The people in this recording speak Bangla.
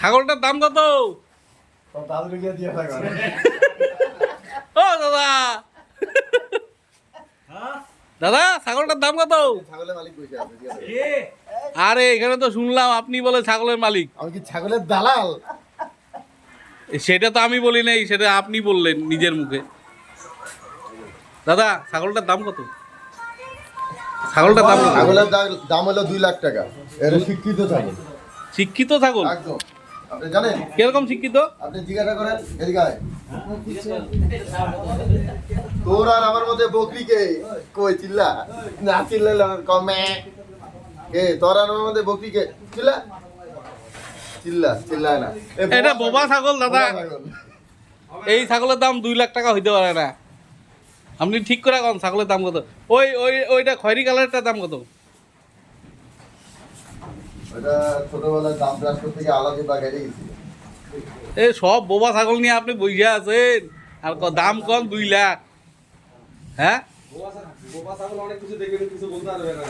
ছাগলটার দাম কত? ও দাদা, দাদা ছাগলটার দাম কত? আরে এখানে তো শুনলাম আপনি বলে ছাগলের মালিক। আমি কি ছাগলের দালাল? সেটা তো আমি বলি নাই, সেটা আপনি বললেন নিজের মুখে। দাদা ছাগলটার দাম কত? ছাগলটার দাম কত? ছাগলের দাম হলো 2 লাখ টাকা। এর শিক্ষিত ছাগল। শিক্ষিত ছাগল? একদম। আপনি জানেন কিরকম শিক্ষিত? আপনি জিজ্ঞাসা করেন এদিকে আয়। তোর আর আমার মধ্যে বকরিকে কই চিল্লা না চিল্লালে কমে এ তোর আর আমার মধ্যে বকরিকে চিল্লা চিল্লায় না। এটা বোবা ছাগল দাদা। এই ছাগলের দাম 2 লাখ টাকা হইতে পারে না। আপনি ঠিক করে কোন ছাগলের দাম কত? ওইটা খয়েরি কালারটার দাম কত? ওটা ছোটবেলায় দাম রাষ্ট্র থেকে আলাদা বা গেড়ে গেছিল। এই সব বোবা ছাগল নিয়ে আপনি বইয়া আছেন আর দাম কম 2 লাখ। হ্যাঁ, বোবা ছাগল অনেক কিছু দেখে কিছু বলতে পারবে না।